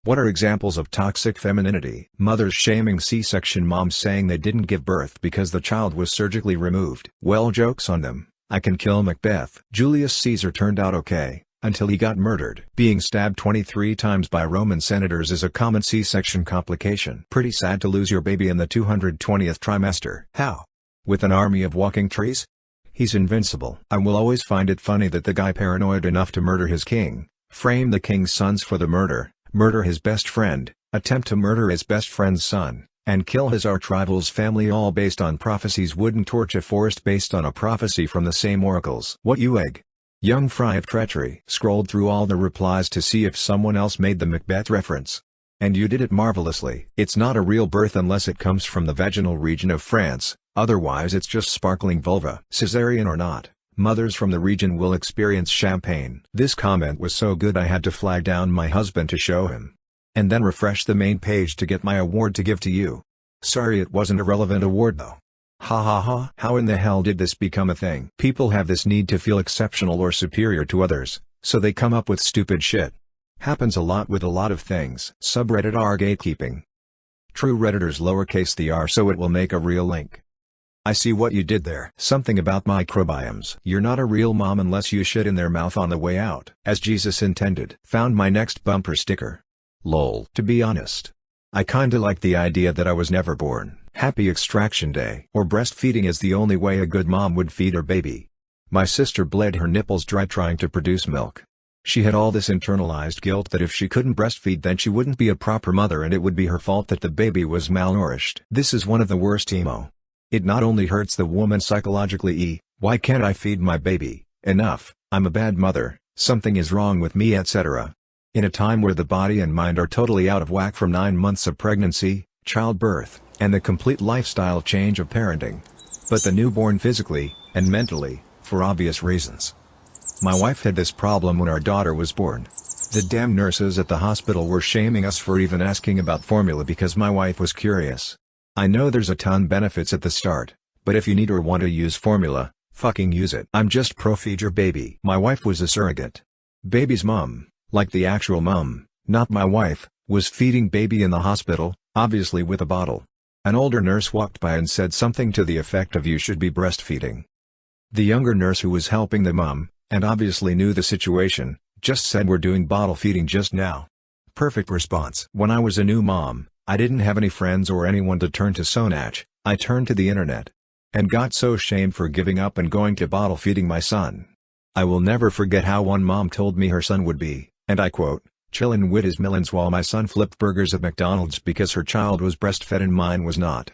What are examples of toxic femininity? Mothers shaming C-section moms saying they didn't give birth because the child was surgically removed. Well, joke's on them. I can kill Macbeth. Julius Caesar turned out okay, until he got murdered. Being stabbed 23 times by Roman senators is a common C-section complication. Pretty sad to lose your baby in the 220th trimester. How? With an army of walking trees? He's invincible. I will always find it funny that the guy paranoid enough to murder his king, frame the king's sons for the murder his best friend, attempt to murder his best friend's son, and kill his arch-rival's family, all based on prophecies, wouldn't torch a forest based on a prophecy from the same oracles. What, you egg? Young fry of treachery. Scrolled through all the replies to see if someone else made the Macbeth reference. And you did it marvelously. It's not a real birth unless it comes from the vaginal region of France, otherwise it's just sparkling vulva. Caesarean or not, mothers from the region will experience champagne. This comment was so good I had to flag down my husband to show him. And then refresh the main page to get my award to give to you. Sorry it wasn't a relevant award though. Ha ha ha. How in the hell did this become a thing? People have this need to feel exceptional or superior to others, so they come up with stupid shit. Happens a lot with a lot of things. Subreddit r gatekeeping. True Redditors lowercase the r so it will make a real link. I see what you did there. Something about microbiomes. You're not a real mom unless you shit in their mouth on the way out. As Jesus intended. Found my next bumper sticker. Lol. To be honest, I kinda like the idea that I was never born. Happy Extraction Day. Or breastfeeding is the only way a good mom would feed her baby. My sister bled her nipples dry trying to produce milk. She had all this internalized guilt that if she couldn't breastfeed then she wouldn't be a proper mother and it would be her fault that the baby was malnourished. This is one of the worst emo. It not only hurts the woman psychologically, why can't I feed my baby? Enough, I'm a bad mother, something is wrong with me, etc. In a time where the body and mind are totally out of whack from 9 months of pregnancy, childbirth, and the complete lifestyle change of parenting. But the newborn physically, and mentally, for obvious reasons. My wife had this problem when our daughter was born. The damn nurses at the hospital were shaming us for even asking about formula because my wife was curious. I know there's a ton benefits at the start, but if you need or want to use formula, fucking use it. I'm just pro feed your baby. My wife was a surrogate. Baby's mom, like the actual mom, not my wife, was feeding baby in the hospital, obviously with a bottle. An older nurse walked by and said something to the effect of "you should be breastfeeding." The younger nurse who was helping the mom, and obviously knew the situation, just said "we're doing bottle feeding just now." Perfect response. When I was a new mom, I didn't have any friends or anyone to turn to, so I turned to the internet. And got so shamed for giving up and going to bottle feeding my son. I will never forget how one mom told me her son would be, and I quote, "chillin' wid his millins while my son flipped burgers at McDonald's because her child was breastfed and mine was not."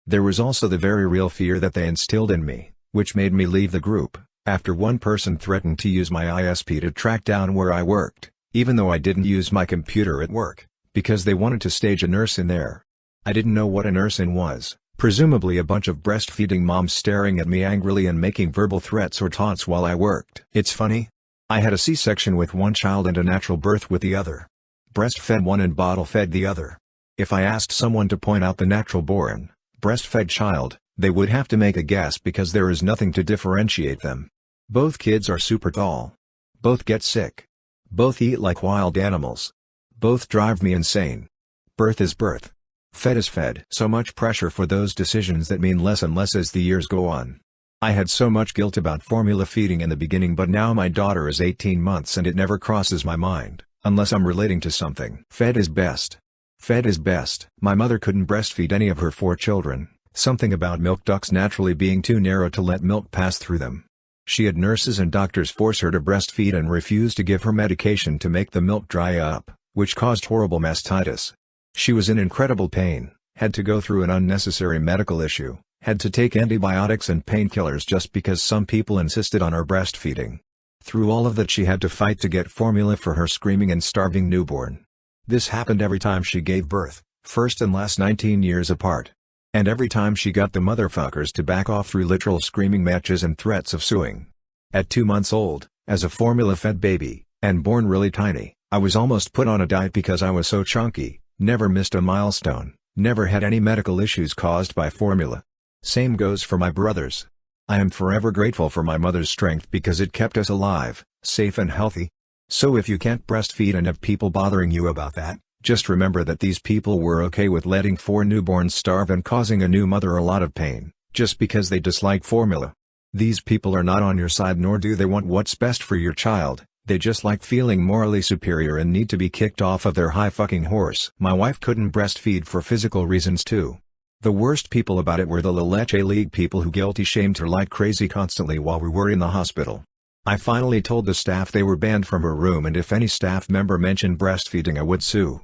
There was also the very real fear that they instilled in me, which made me leave the group, after one person threatened to use my ISP to track down where I worked, even though I didn't use my computer at work, because they wanted to stage a nurse in there. I didn't know what a nurse in was, presumably a bunch of breastfeeding moms staring at me angrily and making verbal threats or taunts while I worked. It's funny. I had a C-section with one child and a natural birth with the other. Breastfed one and bottle-fed the other. If I asked someone to point out the natural-born, breastfed child, they would have to make a guess because there is nothing to differentiate them. Both kids are super tall. Both get sick. Both eat like wild animals. Both drive me insane. Birth is birth. Fed is fed. So much pressure for those decisions that mean less and less as the years go on. I had so much guilt about formula feeding in the beginning, but now my daughter is 18 months and it never crosses my mind, unless I'm relating to something. Fed is best. Fed is best. My mother couldn't breastfeed any of her 4 children, something about milk ducts naturally being too narrow to let milk pass through them. She had nurses and doctors force her to breastfeed and refuse to give her medication to make the milk dry up, which caused horrible mastitis. She was in incredible pain, had to go through an unnecessary medical issue, had to take antibiotics and painkillers just because some people insisted on her breastfeeding. Through all of that she had to fight to get formula for her screaming and starving newborn. This happened every time she gave birth, first and last 19 years apart. And every time she got the motherfuckers to back off through literal screaming matches and threats of suing. At 2 months old, as a formula-fed baby, and born really tiny, I was almost put on a diet because I was so chunky, never missed a milestone, never had any medical issues caused by formula. Same goes for my brothers. I am forever grateful for my mother's strength because it kept us alive, safe and healthy. So if you can't breastfeed and have people bothering you about that, Just remember that these people were okay with letting 4 newborns starve and causing a new mother a lot of pain, just because they dislike formula. These people are not on your side, nor do they want what's best for your child. They just like feeling morally superior and need to be kicked off of their high fucking horse. My wife couldn't breastfeed for physical reasons too. The worst people about it were the La Leche League people who guilty shamed her like crazy constantly while we were in the hospital. I finally told the staff they were banned from her room, and if any staff member mentioned breastfeeding I would sue.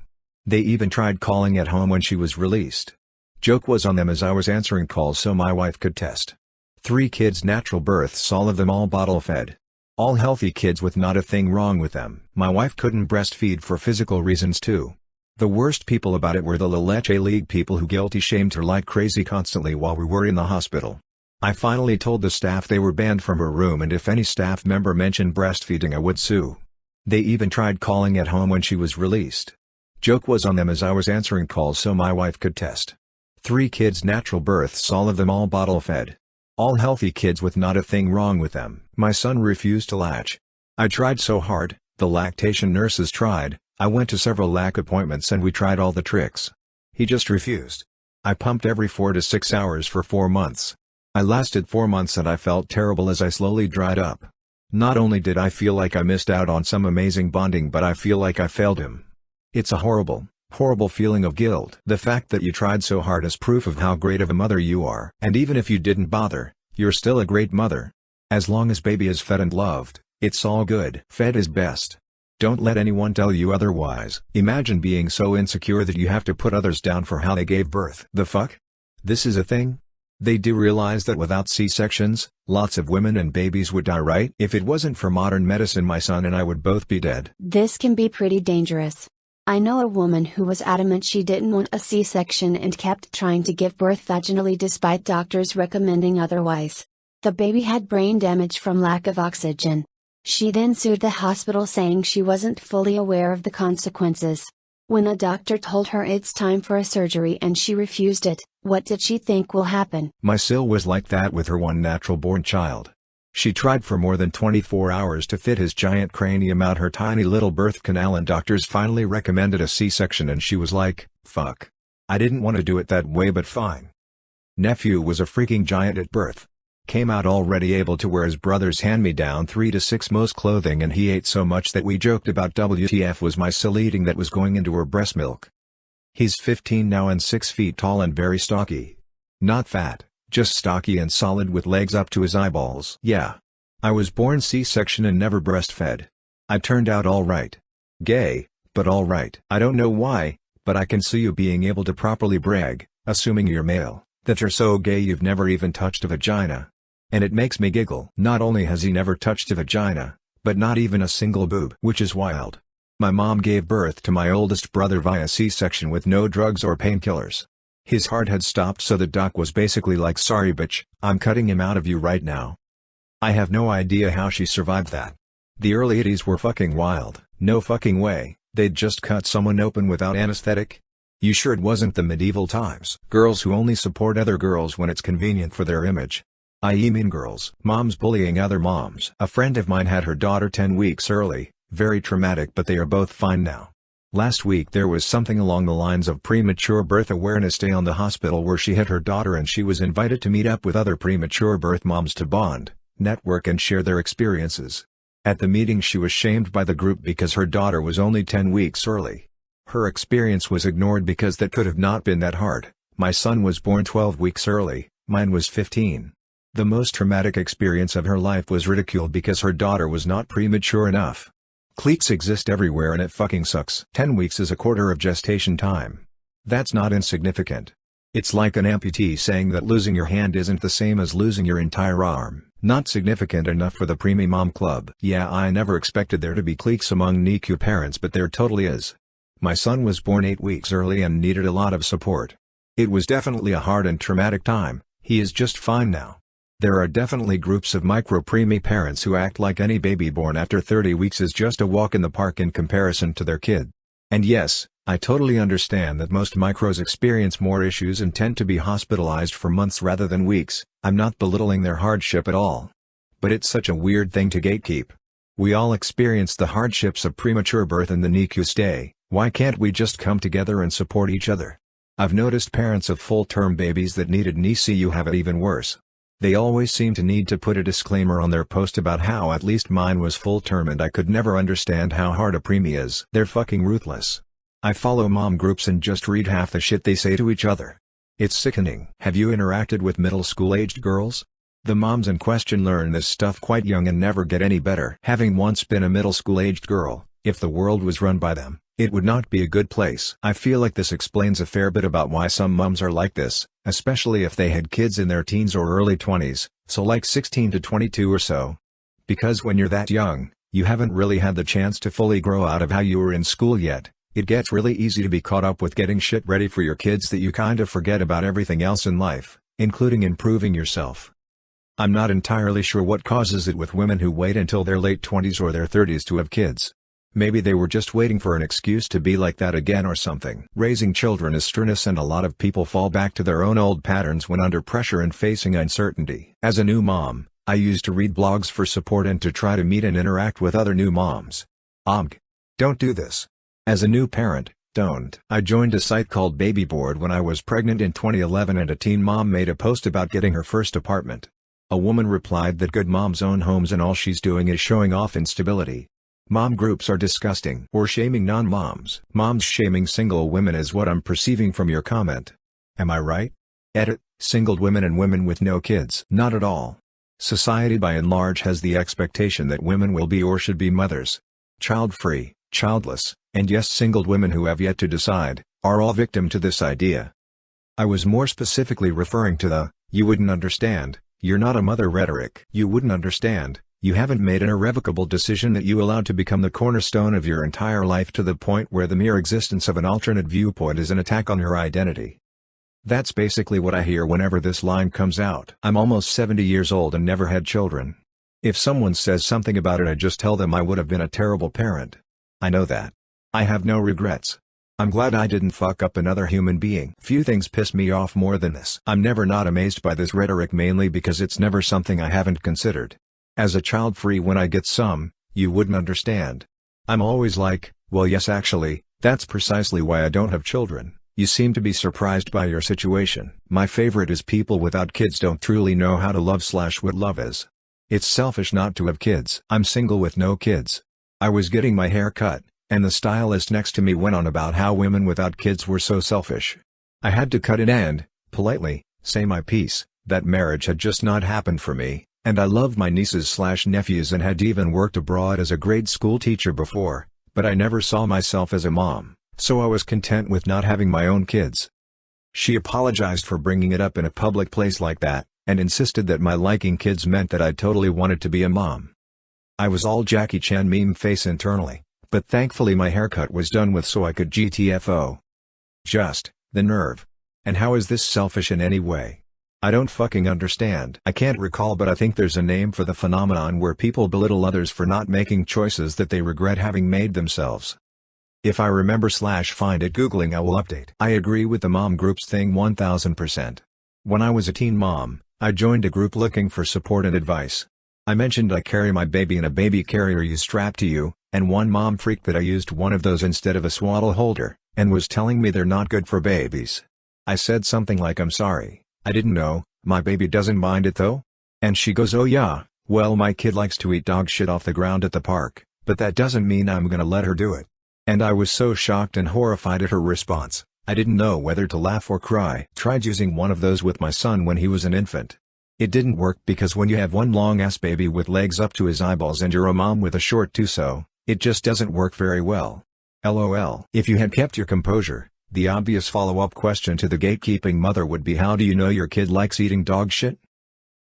They even tried calling at home when she was released. Joke was on them as I was answering calls so my wife could test. 3 kids natural births, all of them all bottle fed. All healthy kids with not a thing wrong with them. My wife couldn't breastfeed for physical reasons too. The worst people about it were the La Leche League people who guilty shamed her like crazy constantly while we were in the hospital. I finally told the staff they were banned from her room, and if any staff member mentioned breastfeeding I would sue. They even tried calling at home when she was released. Joke was on them as I was answering calls so my wife could test. 3 kids natural births, all of them all bottle fed. All healthy kids with not a thing wrong with them. My son refused to latch. I tried so hard, the lactation nurses tried, I went to several lac appointments and we tried all the tricks. He just refused. I pumped every 4 to 6 hours for 4 months. I lasted 4 months and I felt terrible as I slowly dried up. Not only did I feel like I missed out on some amazing bonding, but I feel like I failed him. It's a horrible feeling of guilt. The fact that you tried so hard is proof of how great of a mother you are. And even if you didn't bother, you're still a great mother. As long as baby is fed and loved, it's all good. Fed is best. Don't let anyone tell you otherwise. Imagine being so insecure that you have to put others down for how they gave birth. The fuck? This is a thing? They do realize that without C-sections, lots of women and babies would die, right? If it wasn't for modern medicine, my son and I would both be dead. This can be pretty dangerous. I know a woman who was adamant she didn't want a C-section and kept trying to give birth vaginally despite doctors recommending otherwise. The baby had brain damage from lack of oxygen. She then sued the hospital saying she wasn't fully aware of the consequences. When a doctor told her it's time for a surgery and she refused it, what did she think will happen? My Sil was like that with her one natural-born child. She tried for more than 24 hours to fit his giant cranium out her tiny little birth canal, and doctors finally recommended a C-section and she was like, fuck. I didn't want to do it that way, but fine. Nephew was a freaking giant at birth. Came out already able to wear his brother's hand-me-down 3 to 6 most clothing, and he ate so much that we joked about WTF was my Sil eating that was going into her breast milk. He's 15 now and 6 feet tall and very stocky. Not fat. Just stocky and solid with legs up to his eyeballs. Yeah. I was born C-section and never breastfed. I turned out alright. Gay, but alright. I don't know why, but I can see you being able to properly brag, assuming you're male, that you're so gay you've never even touched a vagina. And it makes me giggle. Not only has he never touched a vagina, but not even a single boob, which is wild. My mom gave birth to my oldest brother via C-section with no drugs or painkillers. His heart had stopped, so the doc was basically like, sorry bitch, I'm cutting him out of you right now. I have no idea how she survived that. The early 80s were fucking wild. No fucking way, they'd just cut someone open without anesthetic? You sure it wasn't the medieval times? Girls who only support other girls when it's convenient for their image. I.e. mean girls. Moms bullying other moms. A friend of mine had her daughter 10 weeks early, very traumatic, but they are both fine now. Last week there was something along the lines of Premature Birth Awareness Day on the hospital where she had her daughter and she was invited to meet up with other premature birth moms to bond, network and share their experiences. At the meeting she was shamed by the group because her daughter was only 10 weeks early. Her experience was ignored because that could have not been that hard. My son was born 12 weeks early, mine was 15. The most traumatic experience of her life was ridiculed because her daughter was not premature enough. Cliques exist everywhere and it fucking sucks. 10 weeks is a quarter of gestation time. That's not insignificant. It's like an amputee saying that losing your hand isn't the same as losing your entire arm. Not significant enough for the preemie mom club. Yeah, I never expected there to be cliques among NICU parents, but there totally is. My son was born 8 weeks early and needed a lot of support. It was definitely a hard and traumatic time. He is just fine now. There are definitely groups of micro-preemie parents who act like any baby born after 30 weeks is just a walk in the park in comparison to their kid. And yes, I totally understand that most micros experience more issues and tend to be hospitalized for months rather than weeks. I'm not belittling their hardship at all. But it's such a weird thing to gatekeep. We all experience the hardships of premature birth and the NICU stay, Why can't we just come together and support each other? I've noticed parents of full-term babies that needed NICU have it even worse. They always seem to need to put a disclaimer on their post about how at least mine was full-term and I could never understand how hard a preemie is. They're fucking ruthless. I follow mom groups and just read half the shit they say to each other. It's sickening. Have you interacted with middle school-aged girls? The moms in question learn this stuff quite young and never get any better. Having once been a middle school-aged girl, if the world was run by them, it would not be a good place. I feel like this explains a fair bit about why some moms are like this, especially if they had kids in their teens or early 20s, so like 16 to 22 or so. Because when you're that young, you haven't really had the chance to fully grow out of how you were in school yet. It gets really easy to be caught up with getting shit ready for your kids that you kind of forget about everything else in life, including improving yourself. I'm not entirely sure what causes it with women who wait until their late 20s or their 30s to have kids. Maybe they were just waiting for an excuse to be like that again or something. Raising children is strenuous and a lot of people fall back to their own old patterns when under pressure and facing uncertainty. As a new mom, I used to read blogs for support and to try to meet and interact with other new moms. Don't do this. As a new parent, don't. I joined a site called Baby Board when I was pregnant in 2011 and a teen mom made a post about getting her first apartment. A woman replied that good moms own homes and all she's doing is showing off instability. Mom groups are disgusting. Or shaming non-moms. Moms shaming single women is what I'm perceiving from your comment. Am I right? Edit, single women and women with no kids. Not at all. Society by and large has the expectation that women will be or should be mothers. Child-free, childless, and yes single women who have yet to decide, are all victim to this idea. I was more specifically referring to the, you wouldn't understand, you're not a mother rhetoric. You wouldn't understand. You haven't made an irrevocable decision that you allowed to become the cornerstone of your entire life to the point where the mere existence of an alternate viewpoint is an attack on your identity. That's basically what I hear whenever this line comes out. I'm almost 70 years old and never had children. If someone says something about it I just tell them I would have been a terrible parent. I know that. I have no regrets. I'm glad I didn't fuck up another human being. Few things piss me off more than this. I'm never not amazed by this rhetoric mainly because it's never something I haven't considered. As a child free when I get some, you wouldn't understand. I'm always like, well yes actually, that's precisely why I don't have children. You seem to be surprised by your situation. My favorite is people without kids don't truly know how to love/what love is. It's selfish not to have kids. I'm single with no kids. I was getting my hair cut, and the stylist next to me went on about how women without kids were so selfish. I had to cut it and, politely, say my piece, that marriage had just not happened for me. And I loved my nieces/nephews and had even worked abroad as a grade school teacher before, but I never saw myself as a mom, so I was content with not having my own kids. She apologized for bringing it up in a public place like that, and insisted that my liking kids meant that I totally wanted to be a mom. I was all Jackie Chan meme face internally, but thankfully my haircut was done with so I could GTFO. Just, the nerve. And how is this selfish in any way? I don't fucking understand. I can't recall but I think there's a name for the phenomenon where people belittle others for not making choices that they regret having made themselves. If I remember/find it googling I will update. I agree with the mom groups thing 1000%. When I was a teen mom, I joined a group looking for support and advice. I mentioned I carry my baby in a baby carrier you strap to you, and one mom freaked that I used one of those instead of a swaddle holder, and was telling me they're not good for babies. I said something like I'm sorry. I didn't know, my baby doesn't mind it though? And she goes oh yeah, well my kid likes to eat dog shit off the ground at the park, but that doesn't mean I'm gonna let her do it. And I was so shocked and horrified at her response, I didn't know whether to laugh or cry. Tried using one of those with my son when he was an infant. It didn't work because when you have one long ass baby with legs up to his eyeballs and you're a mom with a short torso, it just doesn't work very well. LOL. If you had kept your composure, the obvious follow-up question to the gatekeeping mother would be how do you know your kid likes eating dog shit?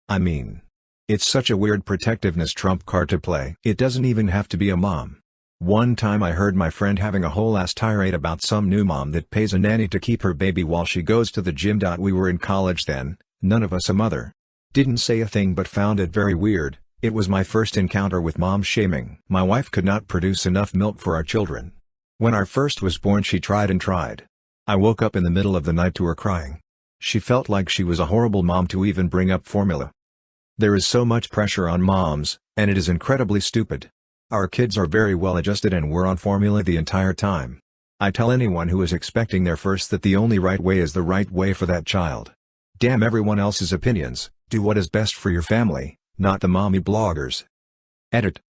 I mean, it's such a weird protectiveness trump card to play. It doesn't even have to be a mom. One time I heard my friend having a whole ass tirade about some new mom that pays a nanny to keep her baby while she goes to the gym. We were in college then, none of us a mother. Didn't say a thing but found it very weird. It was my first encounter with mom shaming. My wife could not produce enough milk for our children. When our first was born she tried and tried. I woke up in the middle of the night to her crying. She felt like she was a horrible mom to even bring up formula. There is so much pressure on moms, and it is incredibly stupid. Our kids are very well adjusted and were on formula the entire time. I tell anyone who is expecting their first that the only right way is the right way for that child. Damn everyone else's opinions, do what is best for your family, not the mommy bloggers. Edit.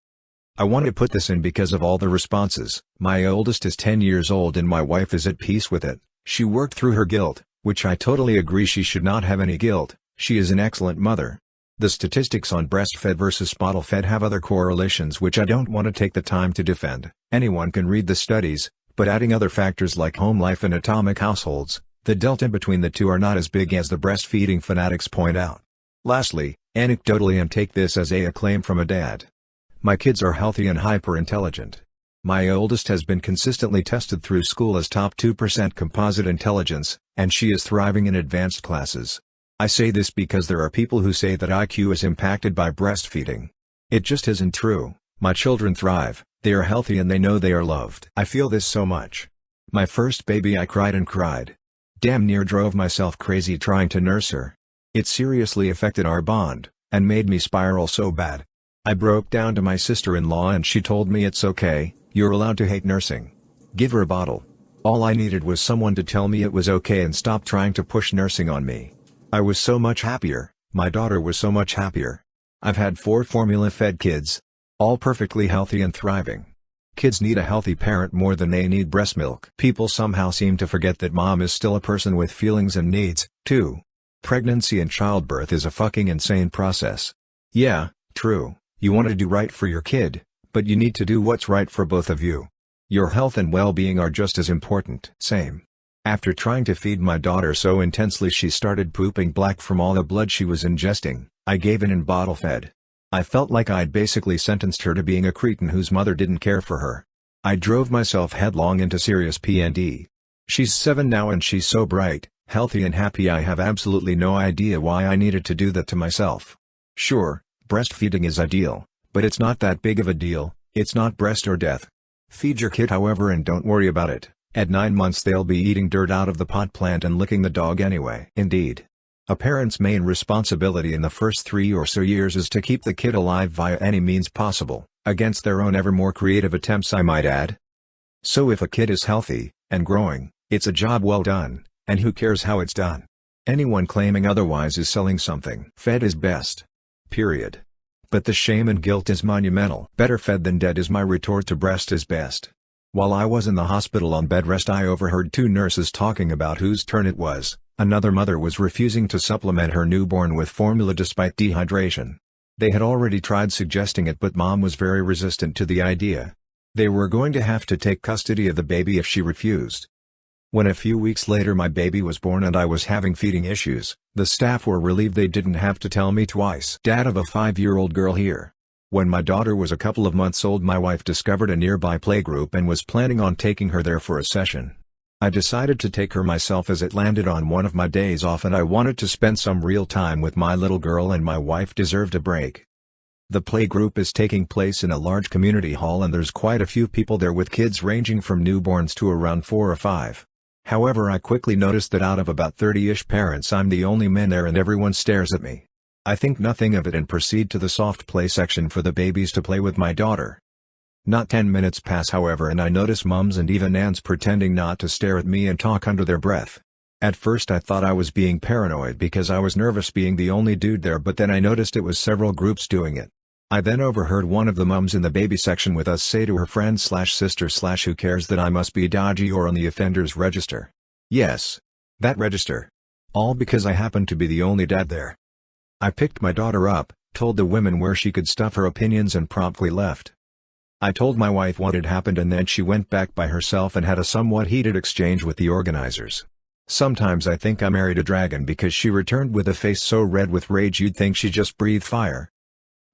I want to put this in because of all the responses. My oldest is 10 years old and my wife is at peace with it. She worked through her guilt, which I totally agree she should not have any guilt. She is an excellent mother. The statistics on breastfed versus bottle-fed have other correlations which I don't want to take the time to defend. Anyone can read the studies, but adding other factors like home life and atomic households, the delta between the two are not as big as the breastfeeding fanatics point out. Lastly, anecdotally, and take this as a claim from a dad. My kids are healthy and hyper-intelligent. My oldest has been consistently tested through school as top 2% composite intelligence, and she is thriving in advanced classes. I say this because there are people who say that IQ is impacted by breastfeeding. It just isn't true. My children thrive, they are healthy and they know they are loved. I feel this so much. My first baby, I cried and cried. Damn near drove myself crazy trying to nurse her. It seriously affected our bond, and made me spiral so bad. I broke down to my sister-in-law and she told me it's okay, you're allowed to hate nursing. Give her a bottle. All I needed was someone to tell me it was okay and stop trying to push nursing on me. I was so much happier, my daughter was so much happier. I've had 4 formula-fed kids. All perfectly healthy and thriving. Kids need a healthy parent more than they need breast milk. People somehow seem to forget that mom is still a person with feelings and needs, too. Pregnancy and childbirth is a fucking insane process. Yeah, true. You want to do right for your kid, but you need to do what's right for both of you. Your health and well-being are just as important. Same. After trying to feed my daughter so intensely she started pooping black from all the blood she was ingesting, I gave in and bottle fed. I felt like I'd basically sentenced her to being a cretin whose mother didn't care for her. I drove myself headlong into serious PND. She's 7 now and she's so bright, healthy and happy I have absolutely no idea why I needed to do that to myself. Sure, breastfeeding is ideal, but it's not that big of a deal, it's not breast or death. Feed your kid however and don't worry about it. At 9 months they'll be eating dirt out of the pot plant and licking the dog anyway. Indeed. A parent's main responsibility in the first 3 or so years is to keep the kid alive via any means possible, against their own ever more creative attempts I might add. So if a kid is healthy, and growing, it's a job well done, and who cares how it's done? Anyone claiming otherwise is selling something. Fed is best. Period. But the shame and guilt is monumental. Better fed than dead is my retort to breast is best. While I was in the hospital on bed rest I overheard 2 nurses talking about whose turn it was. Another mother was refusing to supplement her newborn with formula despite dehydration. They had already tried suggesting it but mom was very resistant to the idea. They were going to have to take custody of the baby if she refused. When a few weeks later my baby was born and I was having feeding issues, the staff were relieved they didn't have to tell me twice. Dad of a 5-year-old girl here. When my daughter was a couple of months old my wife discovered a nearby playgroup and was planning on taking her there for a session. I decided to take her myself as it landed on one of my days off and I wanted to spend some real time with my little girl and my wife deserved a break. The playgroup is taking place in a large community hall and there's quite a few people there with kids ranging from newborns to around 4 or 5. However, I quickly noticed that out of about 30-ish parents I'm the only man there and everyone stares at me. I think nothing of it and proceed to the soft play section for the babies to play with my daughter. Not 10 minutes pass however and I notice mums and even aunts pretending not to stare at me and talk under their breath. At first I thought I was being paranoid because I was nervous being the only dude there but then I noticed it was several groups doing it. I then overheard one of the mums in the baby section with us say to her friend / sister / who cares that I must be dodgy or on the offenders register. Yes. That register. All because I happened to be the only dad there. I picked my daughter up, told the women where she could stuff her opinions and promptly left. I told my wife what had happened and then she went back by herself and had a somewhat heated exchange with the organizers. Sometimes I think I married a dragon because she returned with a face so red with rage you'd think she just breathed fire.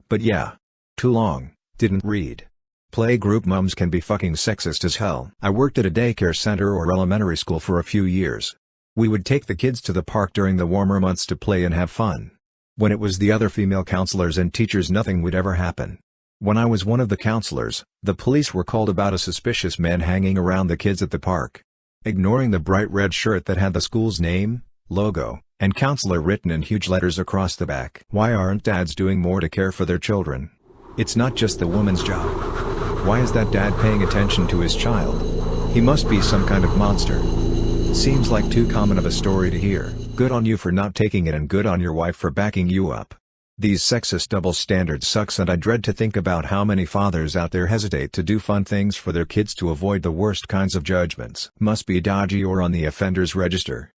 But yeah. Too long, didn't read. Playgroup mums can be fucking sexist as hell. I worked at a daycare center or elementary school for a few years. We would take the kids to the park during the warmer months to play and have fun. When it was the other female counselors and teachers nothing would ever happen. When I was one of the counselors, the police were called about a suspicious man hanging around the kids at the park. Ignoring the bright red shirt that had the school's name, logo, and counselor written in huge letters across the back. Why aren't dads doing more to care for their children? It's not just the woman's job. Why is that dad paying attention to his child? He must be some kind of monster. Seems like too common of a story to hear. Good on you for not taking it and good on your wife for backing you up. These sexist double standards sucks, and I dread to think about how many fathers out there hesitate to do fun things for their kids to avoid the worst kinds of judgments. Must be dodgy or on the offenders register.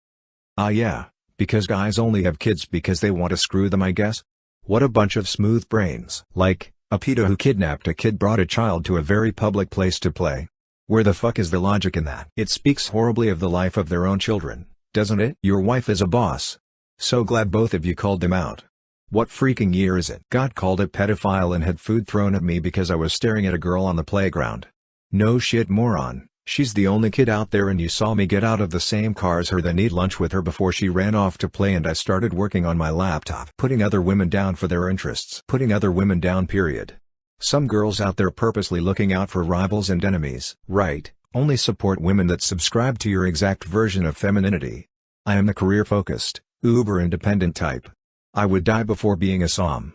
Ah yeah, because guys only have kids because they want to screw them, I guess? What a bunch of smooth brains. Like, a pedo who kidnapped a kid brought a child to a very public place to play. Where the fuck is the logic in that? It speaks horribly of the life of their own children, doesn't it? Your wife is a boss. So glad both of you called them out. What freaking year is it? Got called a pedophile and had food thrown at me because I was staring at a girl on the playground. No shit, moron. She's the only kid out there and you saw me get out of the same car as her, then eat lunch with her before she ran off to play, and I started working on my laptop. Putting other women down for their interests. Putting other women down, period. Some girls out there purposely looking out for rivals and enemies. Right, only support women that subscribe to your exact version of femininity. I am the career-focused, uber-independent type. I would die before being a som.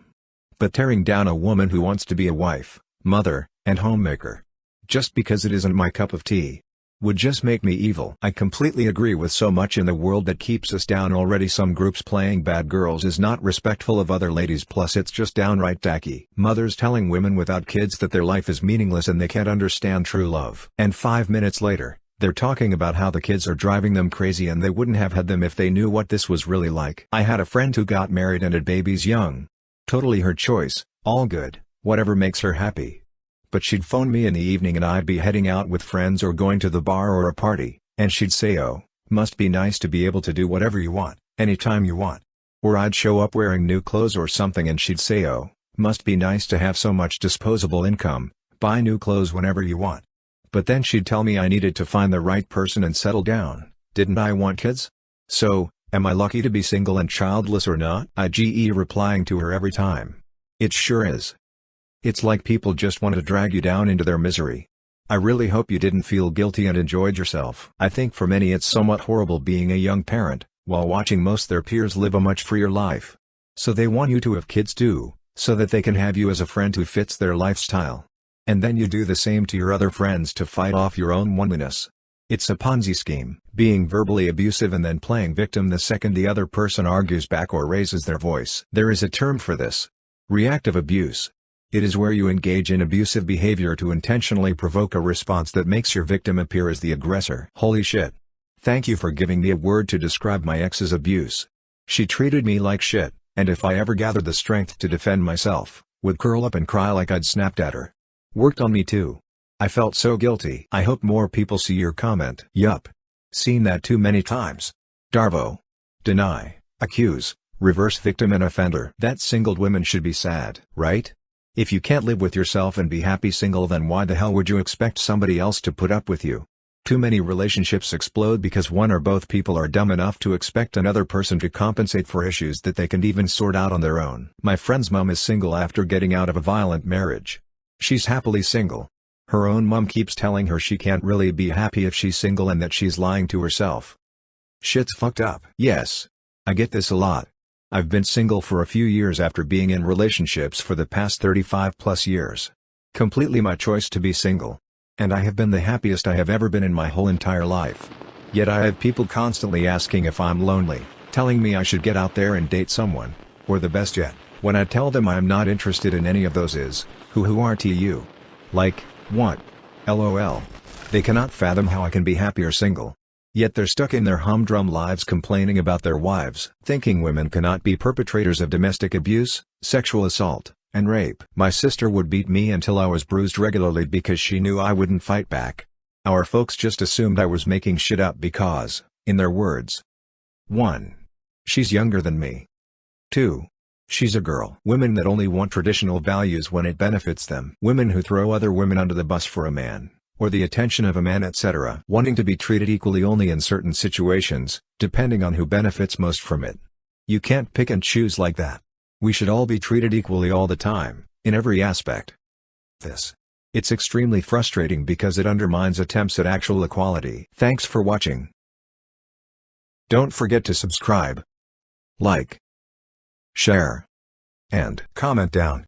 But tearing down a woman who wants to be a wife, mother, and homemaker, just because it isn't my cup of tea, would just make me evil. I completely agree with so much in the world that keeps us down already. Some groups playing bad girls is not respectful of other ladies, plus it's just downright tacky. Mothers telling women without kids that their life is meaningless and they can't understand true love. And 5 minutes later, they're talking about how the kids are driving them crazy and they wouldn't have had them if they knew what this was really like. I had a friend who got married and had babies young. Totally her choice, all good, whatever makes her happy. But she'd phone me in the evening and I'd be heading out with friends or going to the bar or a party, and she'd say, "Oh, must be nice to be able to do whatever you want, anytime you want." Or I'd show up wearing new clothes or something and she'd say, "Oh, must be nice to have so much disposable income, buy new clothes whenever you want." But then she'd tell me I needed to find the right person and settle down. Didn't I want kids? So, am I lucky to be single and childless or not? IGE replying to her every time. It sure is. It's like people just want to drag you down into their misery. I really hope you didn't feel guilty and enjoyed yourself. I think for many it's somewhat horrible being a young parent, while watching most their peers live a much freer life. So they want you to have kids too, so that they can have you as a friend who fits their lifestyle. And then you do the same to your other friends to fight off your own loneliness. It's a Ponzi scheme, being verbally abusive and then playing victim the second the other person argues back or raises their voice. There is a term for this. Reactive abuse. It is where you engage in abusive behavior to intentionally provoke a response that makes your victim appear as the aggressor. Holy shit. Thank you for giving me a word to describe my ex's abuse. She treated me like shit, and if I ever gathered the strength to defend myself, would curl up and cry like I'd snapped at her. Worked on me too. I felt so guilty. I hope more people see your comment. Yup. Seen that too many times. Darvo. Deny, accuse, reverse victim and offender. That singled women should be sad, right? If you can't live with yourself and be happy single, then why the hell would you expect somebody else to put up with you? Too many relationships explode because one or both people are dumb enough to expect another person to compensate for issues that they can't even sort out on their own. My friend's mom is single after getting out of a violent marriage. She's happily single. Her own mom keeps telling her she can't really be happy if she's single and that she's lying to herself. Shit's fucked up. Yes. I get this a lot. I've been single for a few years after being in relationships for the past 35 plus years. Completely my choice to be single. And I have been the happiest I have ever been in my whole entire life. Yet I have people constantly asking if I'm lonely, telling me I should get out there and date someone, or the best yet, when I tell them I'm not interested in any of those is, who are you? Like, what? LOL. They cannot fathom how I can be happier single. Yet they're stuck in their humdrum lives complaining about their wives, thinking women cannot be perpetrators of domestic abuse, sexual assault, and rape. My sister would beat me until I was bruised regularly because she knew I wouldn't fight back. Our folks just assumed I was making shit up because, in their words, 1. She's younger than me. 2. She's a girl. Women that only want traditional values when it benefits them. Women who throw other women under the bus for a man, or the attention of a man, etc. Wanting to be treated equally only in certain situations, depending on who benefits most from it. You can't pick and choose like that. We should all be treated equally all the time, in every aspect. It's extremely frustrating because it undermines attempts at actual equality. Thanks for watching. Don't forget to subscribe, like, share, and comment down.